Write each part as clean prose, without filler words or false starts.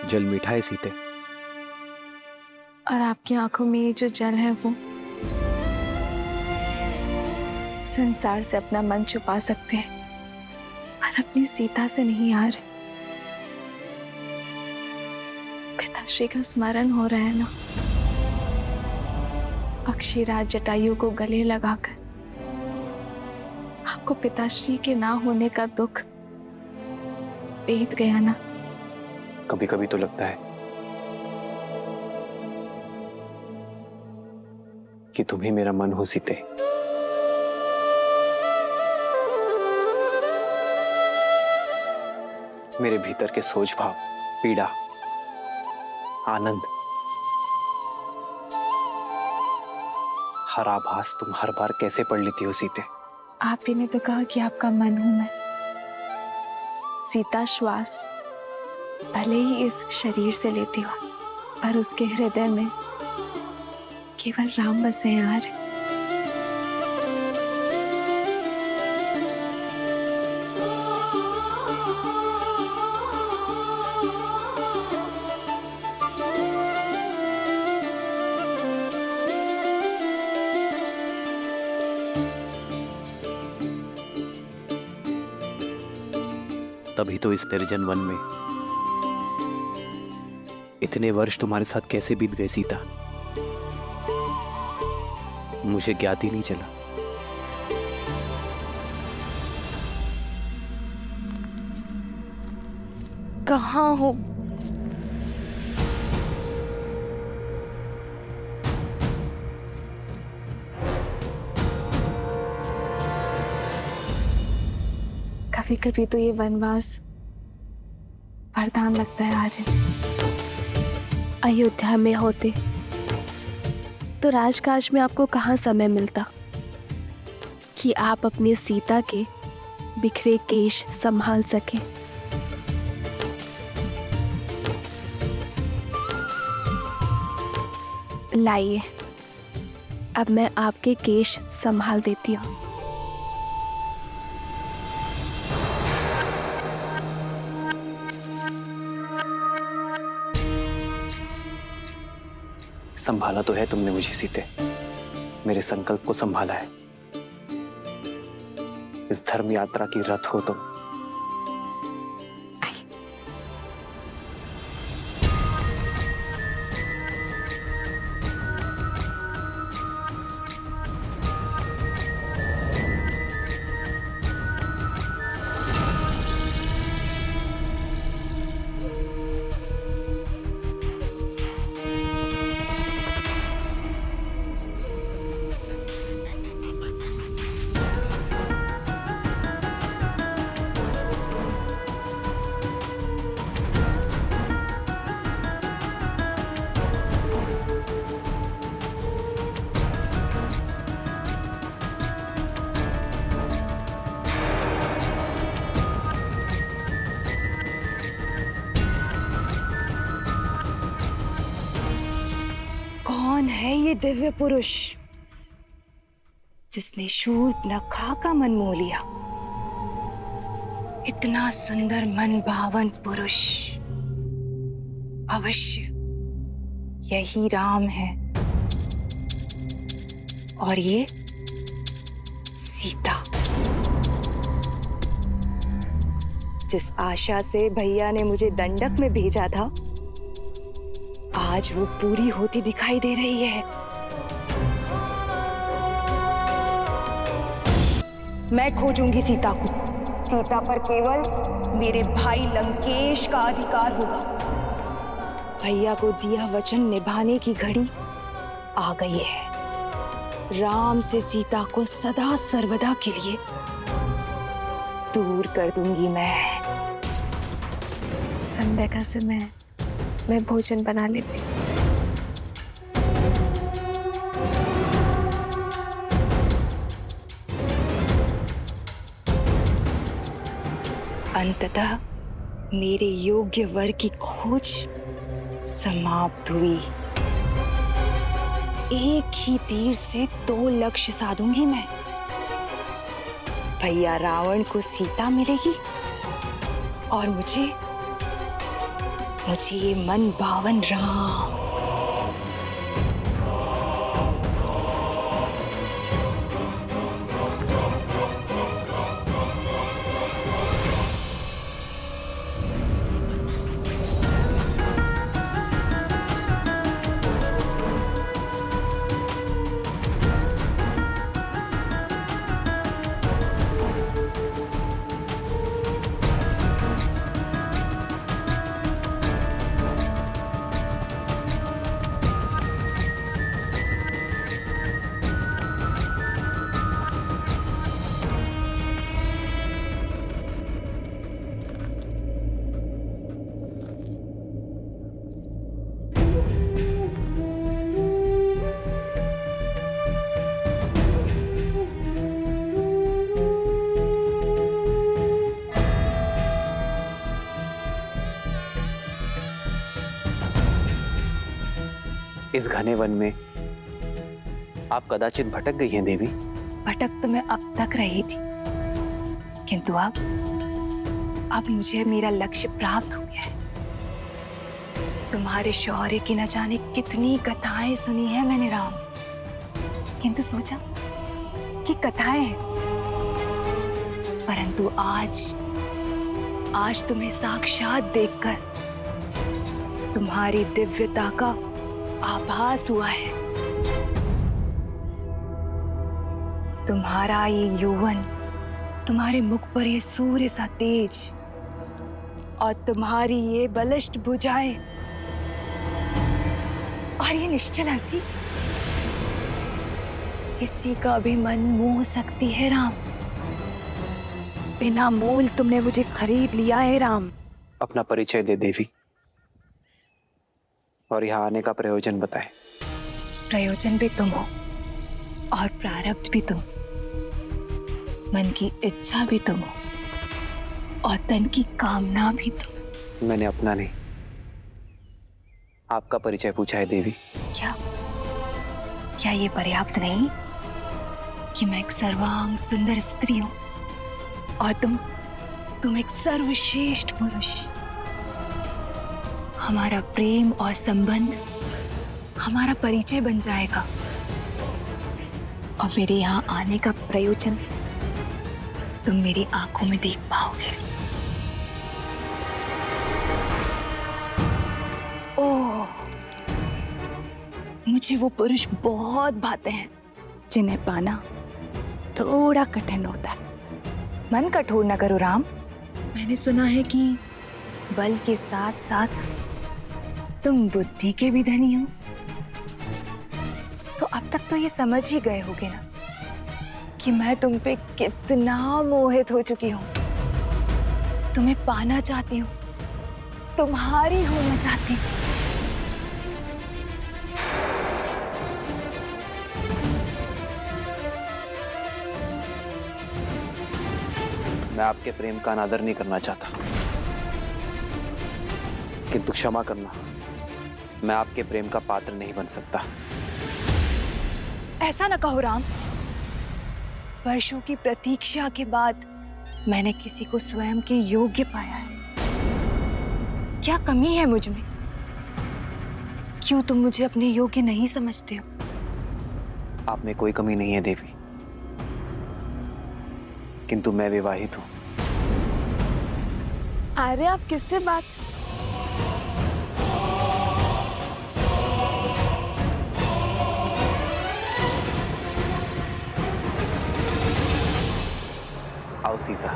जल मीठा है सीते। और आपकी आंखों में ये जो जल है वो संसार से अपना मन छुपा सकते हैं, पर अपनी सीता से नहीं यार। पिताश्री का स्मरण हो रहा है ना, पक्षीराज जटायु को गले लगाकर आपको पिताश्री के ना होने का दुख बीत गया ना। कभी कभी तो लगता है कि तुम ही मेरा मन हो सीते। मेरे भीतर के सोच भाव, पीड़ा, आनंद, हर आभास तुम हर बार कैसे पढ़ लेती हो सीते। आप ही ने तो कहा कि आपका मन हूं मैं। सीता श्वास भले ही इस शरीर से लेती हो, पर उसके हृदय में केवल राम बसे यार। तभी तो इस निर्जन वन में इतने वर्ष तुम्हारे साथ कैसे बीत गए सीता, मुझे ज्ञात ही नहीं चला। कहाँ हो? कभी कभी तो ये वनवास वरदान लगता है आज। अयोध्या में होते तो राजकाज में आपको कहाँ समय मिलता कि आप अपनी सीता के बिखरे केश संभाल सके। लाइए, अब मैं आपके केश संभाल देती हूँ। संभाला तो है तुमने मुझे सीते, मेरे संकल्प को संभाला है। इस धर्म यात्रा की रथ हो तुम। कौन है ये दिव्य पुरुष जिसने शूर्पणखा का मन मोह लिया? इतना सुंदर मन भावन पुरुष अवश्य यही राम है, और ये सीता। जिस आशा से भैया ने मुझे दंडक में भेजा था, आज वो पूरी होती दिखाई दे रही है। मैं खोजूंगी सीता को। सीता पर केवल मेरे भाई लंकेश का अधिकार होगा। भैया को दिया वचन निभाने की घड़ी आ गई है। राम से सीता को सदा सर्वदा के लिए दूर कर दूंगी मैं। संध्या का समय, मैं भोजन बना लेती हूँ। अंततः मेरे योग्य वर की खोज समाप्त हुई। एक ही तीर से 2 लक्ष्य साधूंगी मैं। भैया रावण को सीता मिलेगी और मुझे मुझे ये मन भावन राम। इस घने वन में आप कदाचित भटक गई हैं देवी। भटक तो मैं अब तक रही थी, किंतु अब मुझे मेरा लक्ष्य प्राप्त हो गया है। तुम्हारे शौर्य की न जाने कितनी कथाएं सुनी है मैंने राम, किंतु सोचा कि कथाएं हैं, परंतु आज तुम्हें साक्षात देखकर तुम्हारी दिव्यता का आभास हुआ है। तुम्हारा ये यौवन, तुम्हारे मुख पर ये सूर्य सा तेज और तुम्हारी ये बलिष्ठ भुजाएं और ये निश्चल हंसी किसी का भी मन मोह सकती है राम। बिना मोल तुमने मुझे खरीद लिया है राम। अपना परिचय दे देवी और यहाँ आने का प्रयोजन बताएं। प्रयोजन भी तुम हो और प्रारब्ध भी तुम, मन की इच्छा भी तुम हो और तन की कामना भी तुम। मैंने अपना नहीं, आपका परिचय पूछा है देवी। क्या ये पर्याप्त नहीं कि मैं एक सर्वांग सुंदर स्त्री हूं और तुम एक सर्वश्रेष्ठ पुरुष। हमारा प्रेम और संबंध हमारा परिचय बन जाएगा और मेरे यहाँ आने का प्रयोजन तुम मेरी आंखों में देख पाओगे। ओह, मुझे वो पुरुष बहुत भाते हैं जिन्हें पाना थोड़ा कठिन होता है। मन कठोर न करो राम। मैंने सुना है कि बल के साथ साथ तुम बुद्धि के भी धनी हो, तो अब तक तो ये समझ ही गए होगे ना कि मैं तुम पे कितना मोहित हो चुकी हूं। तुम्हें पाना चाहती हूँ, तुम्हारी होना चाहती हूँ। मैं आपके प्रेम का अनादर नहीं करना चाहता, किंतु क्षमा करना, मैं आपके प्रेम का पात्र नहीं बन सकता। ऐसा न कहो राम। वर्षों की प्रतीक्षा के बाद मैंने किसी को स्वयं के योग्य पाया है। क्या कमी है मुझ में? क्यों तुम मुझे अपने योग्य नहीं समझते हो? आप में कोई कमी नहीं है देवी, किंतु मैं विवाहित हूं। अरे आप किससे बात? आओ सीता,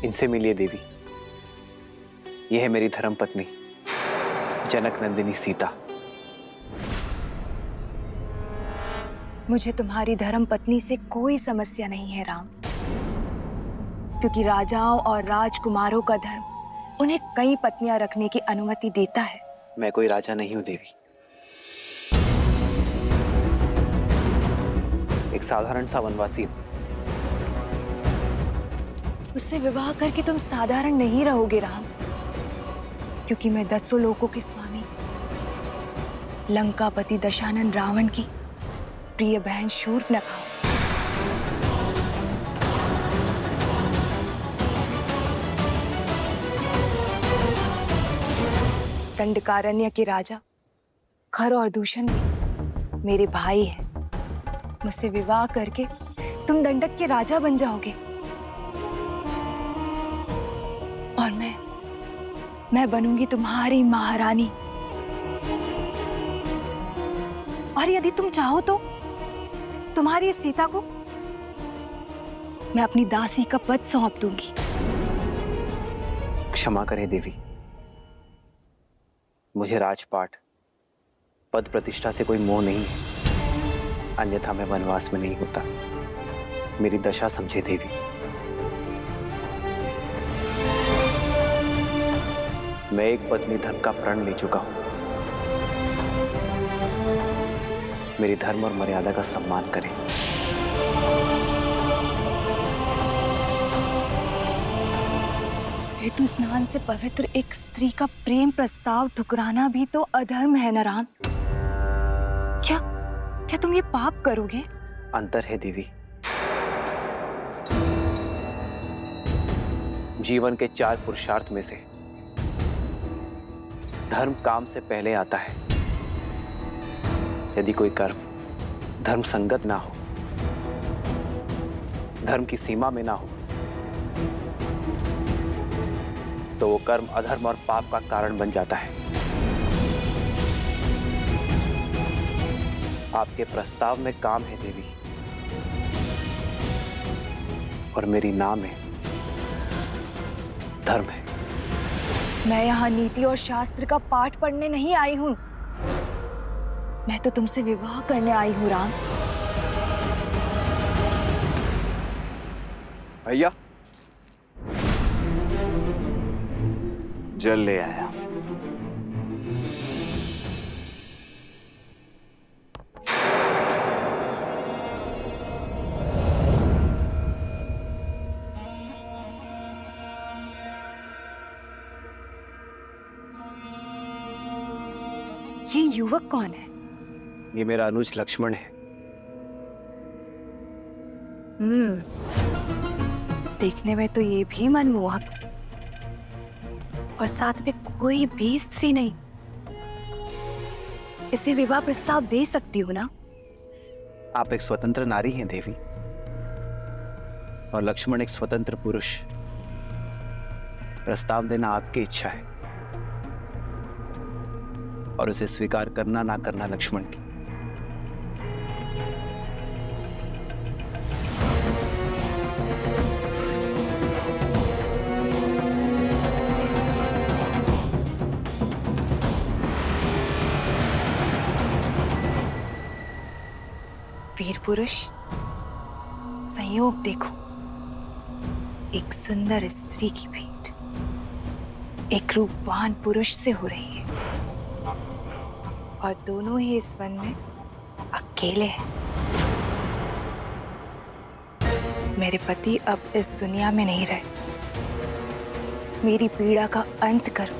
इनसे मिलिए देवी। यह है मेरी धर्म पत्नी जनक नंदिनी सीता। मुझे तुम्हारी धर्म पत्नी से कोई समस्या नहीं है राम, क्योंकि राजाओं और राजकुमारों का धर्म उन्हें कई पत्नियां रखने की अनुमति देता है। मैं कोई राजा नहीं हूं देवी, एक साधारण सा वनवासी हूं। उससे विवाह करके तुम साधारण नहीं रहोगे राम, क्योंकि मैं 10 लोकों के स्वामी लंकापति दशानन रावण की प्रिय बहन शूर्पणखा हूं। दंडकारण्य के राजा खर और दूषण भी मेरे भाई हैं। मुझसे विवाह करके तुम दंडक के राजा बन जाओगे और मैं बनूंगी तुम्हारी महारानी। और यदि तुम चाहो तो तुम्हारी इस सीता को मैं अपनी दासी का पद सौंप दूंगी। क्षमा करें देवी, मुझे राजपाट पद प्रतिष्ठा से कोई मोह नहीं है, अन्यथा मैं वनवास में नहीं होता। मेरी दशा समझे देवी। मैं एक पत्नी धर्म का प्रण ले चुका हूं। मेरी धर्म और मर्यादा का सम्मान करें। ऋतु स्नान से पवित्र एक स्त्री का प्रेम प्रस्ताव ठुकराना भी तो अधर्म है ना राम? क्या तुम ये पाप करोगे? अंतर है देवी। जीवन के 4 पुरुषार्थ में से धर्म काम से पहले आता है। यदि कोई कर्म धर्म संगत ना हो, धर्म की सीमा में ना हो, तो वो कर्म अधर्म और पाप का कारण बन जाता है। आपके प्रस्ताव में काम है देवी, और मेरी नाम है धर्म है। मैं यहाँ नीति और शास्त्र का पाठ पढ़ने नहीं आई हूँ, मैं तो तुमसे विवाह करने आई हूँ राम। भैया, जल ले आया। ये युवक कौन है? ये मेरा अनुज लक्ष्मण है। देखने में तो ये भी मनमोहक, और साथ में कोई भी स्त्री नहीं। इसे विवाह प्रस्ताव दे सकती हूँ ना? आप एक स्वतंत्र नारी हैं देवी, और लक्ष्मण एक स्वतंत्र पुरुष। प्रस्ताव देना आपकी इच्छा है, और उसे स्वीकार करना ना करना लक्ष्मण की। वीर पुरुष, संयोग देखो, एक सुंदर स्त्री की भेंट एक रूपवान पुरुष से हो रही है, और दोनों ही इस वन में अकेले हैं। मेरे पति अब इस दुनिया में नहीं रहे। मेरी पीड़ा का अंत करो,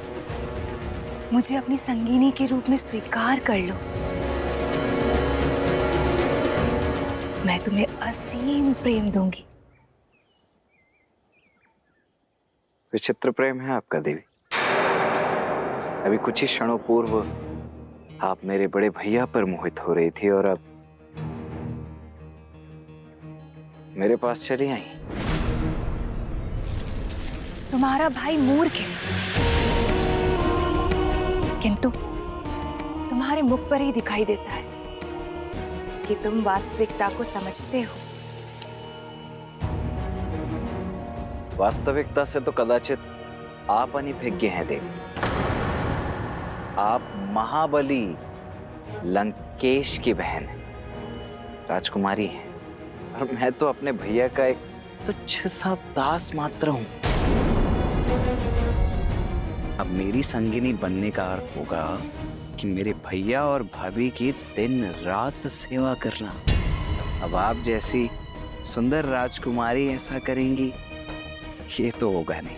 मुझे अपनी संगिनी के रूप में स्वीकार कर लो। मैं तुम्हें असीम प्रेम दूंगी। विचित्र प्रेम है आपका देवी। अभी कुछ ही क्षणों पूर्व आप मेरे बड़े भैया पर मोहित हो रही थी, और अब मेरे पास चली आई। तुम्हारा भाई मूर्ख है, किंतु तुम्हारे मुख पर ही दिखाई देता है कि तुम वास्तविकता को समझते हो। वास्तविकता से तो कदाचित आप अनभिज्ञ हैं देवी। आप महाबली लंकेश की बहन हैं, राजकुमारी हैं, और मैं तो अपने भैया का एक तुच्छ सा दास मात्र हूं। अब मेरी संगिनी बनने का अर्थ होगा कि मेरे भैया और भाभी की दिन रात सेवा करना। अब आप जैसी सुंदर राजकुमारी ऐसा करेंगी, ये तो होगा नहीं,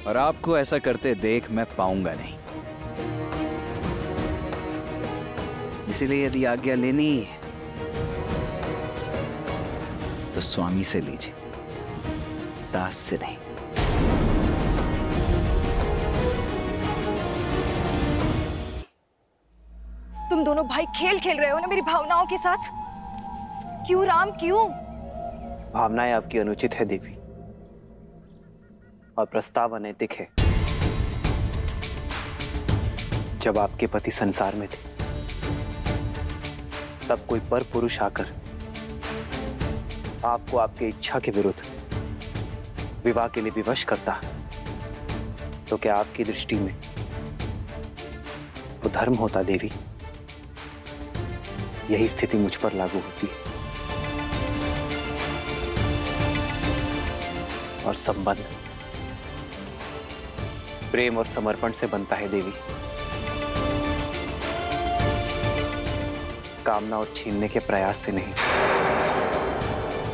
और आपको ऐसा करते देख मैं पाऊंगा नहीं। इसलिए यदि आज्ञा लेनी है तो स्वामी से लीजिए, दास से नहीं। दोनों भाई खेल खेल रहे हो ना मेरी भावनाओं के साथ। क्यों राम, क्यों? भावनाएं आपकी अनुचित है देवी, और प्रस्ताव अनैतिक है। जब आपके पति संसार में थे, तब कोई पर पुरुष आकर आपको आपके इच्छा के विरुद्ध विवाह के लिए विवश करता, तो क्या आपकी दृष्टि में वो धर्म होता देवी? यही स्थिति मुझ पर लागू होती है। और संबंध प्रेम और समर्पण से बनता है देवी, कामना और छीनने के प्रयास से नहीं।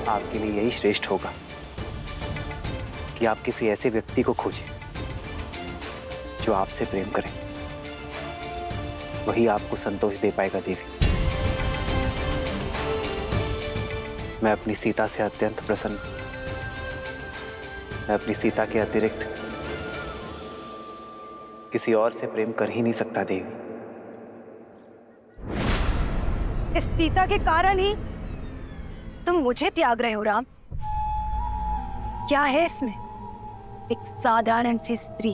आपके लिए यही श्रेष्ठ होगा कि आप किसी ऐसे व्यक्ति को खोजें जो आपसे प्रेम करे। वही आपको संतोष दे पाएगा देवी। मैं अपनी सीता से अत्यंत प्रसन्न। मैं अपनी सीता के अतिरिक्त किसी और से प्रेम कर ही नहीं सकता देवी। इस सीता के कारण ही तुम मुझे त्याग रहे हो राम। क्या है इसमें? एक साधारण सी स्त्री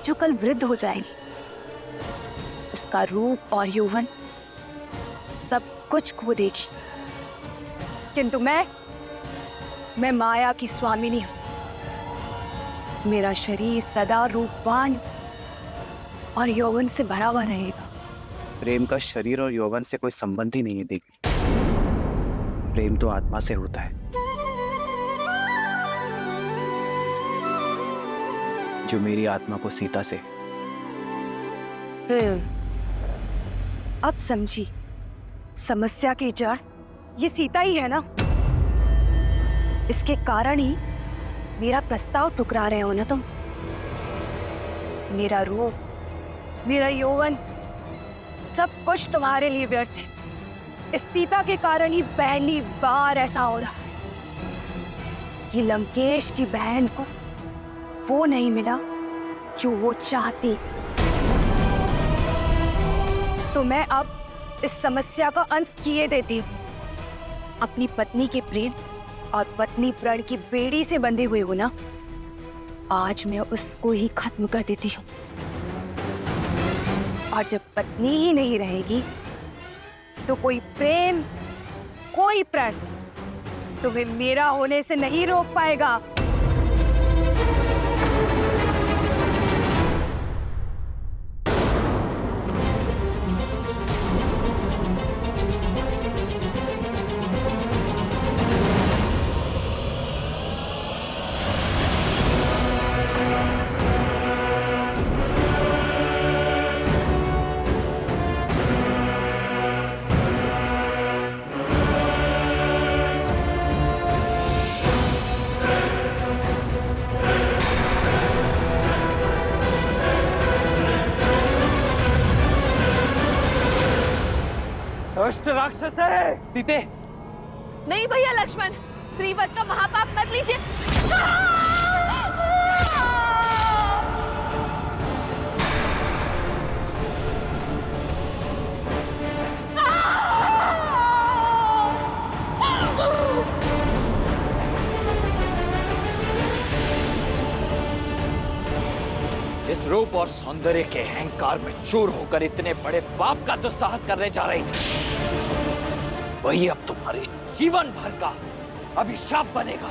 जो कल वृद्ध हो जाएगी, उसका रूप और यौवन सब कुछ खो देगी, किंतु मैं माया की स्वामिनी हूं। मेरा शरीर सदा रूपवान और यौवन से भरा हुआ रहेगा। प्रेम का शरीर और यौवन से कोई संबंध ही नहीं है देवी। प्रेम तो आत्मा से होता है, जो मेरी आत्मा को सीता से। अब समझी, समस्या की जड़ ये सीता ही है ना। इसके कारण ही मेरा प्रस्ताव ठुकरा रहे हो ना तुम। मेरा रूप, मेरा यौवन सब कुछ तुम्हारे लिए व्यर्थ है। इस सीता के कारण ही पहली बार ऐसा हो रहा है कि लंकेश की बहन को वो नहीं मिला जो वो चाहती। तो मैं अब इस समस्या का अंत किए देती हूँ। अपनी पत्नी के प्रेम और पत्नी प्रण की बेड़ी से बंधे हुए हो ना, आज मैं उसको ही खत्म कर देती हूँ। और जब पत्नी ही नहीं रहेगी तो कोई प्रेम, कोई प्रण तुम्हें मेरा होने से नहीं रोक पाएगा। दुष्ट राक्षस है सीते। नहीं भैया लक्ष्मण, स्त्रीवध का महापाप मत लीजिए। जिस रूप और सौंदर्य के अहंकार में चूर होकर इतने बड़े पाप का दुस्साहस करने जा रही थी, वही अब तुम्हारे जीवन भर का अभिशाप बनेगा।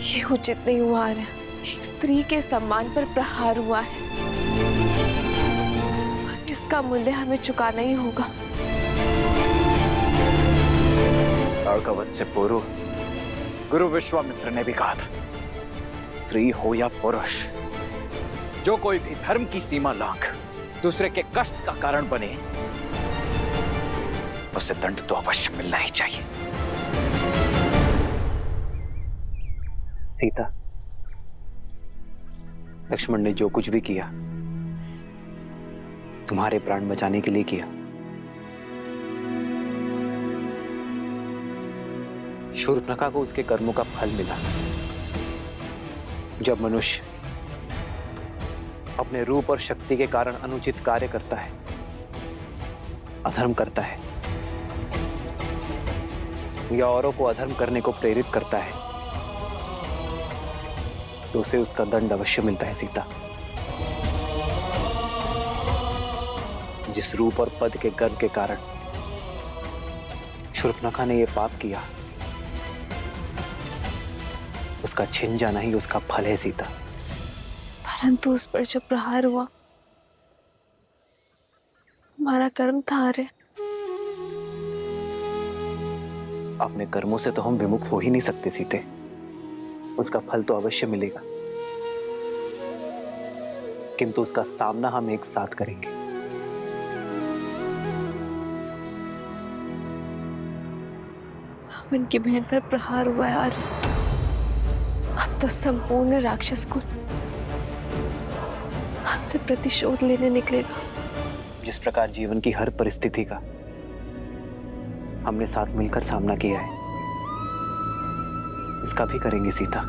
ये उचित नहीं हुआ है। एक स्त्री के सम्मान पर प्रहार हुआ है। इसका मूल्य हमें चुकाना ही होगा। भागवत से पूर्व गुरु विश्वामित्र ने भी कहा था, स्त्री हो या पुरुष, जो कोई भी धर्म की सीमा लांघ दूसरे के कष्ट का कारण बने, उसे दंड तो अवश्य मिलना ही चाहिए। सीता, लक्ष्मण ने जो कुछ भी किया तुम्हारे प्राण बचाने के लिए किया। शूर्पणखा को उसके कर्मों का फल मिला। जब मनुष्य अपने रूप और शक्ति के कारण अनुचित कार्य करता है, अधर्म करता है या औरों को अधर्म करने को प्रेरित करता है, तो उसे उसका दंड अवश्य मिलता है। सीता, जिस रूप और पद के गर्व के कारण शूर्पणखा ने यह पाप किया, उसका छिन जाना ही उसका फल है। सीता, परंतु उस पर जब प्रहार हुआ, हमारा कर्म था रे। अपने कर्मों से तो हम विमुख हो ही नहीं सकते सीते। उसका फल तो अवश्य मिलेगा, किंतु उसका सामना हम एक साथ करेंगे। रावण की बहन पर प्रहार हुआ है और अब तो संपूर्ण राक्षस कुल हमसे प्रतिशोध लेने निकलेगा। जिस प्रकार जीवन की हर परिस्थिति का हमने साथ मिलकर सामना किया है, इसका भी करेंगे सीता।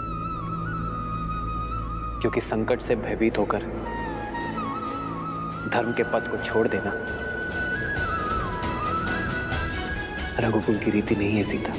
क्योंकि संकट से भयभीत होकर धर्म के पथ को छोड़ देना रघुकुल की रीति नहीं है सीता।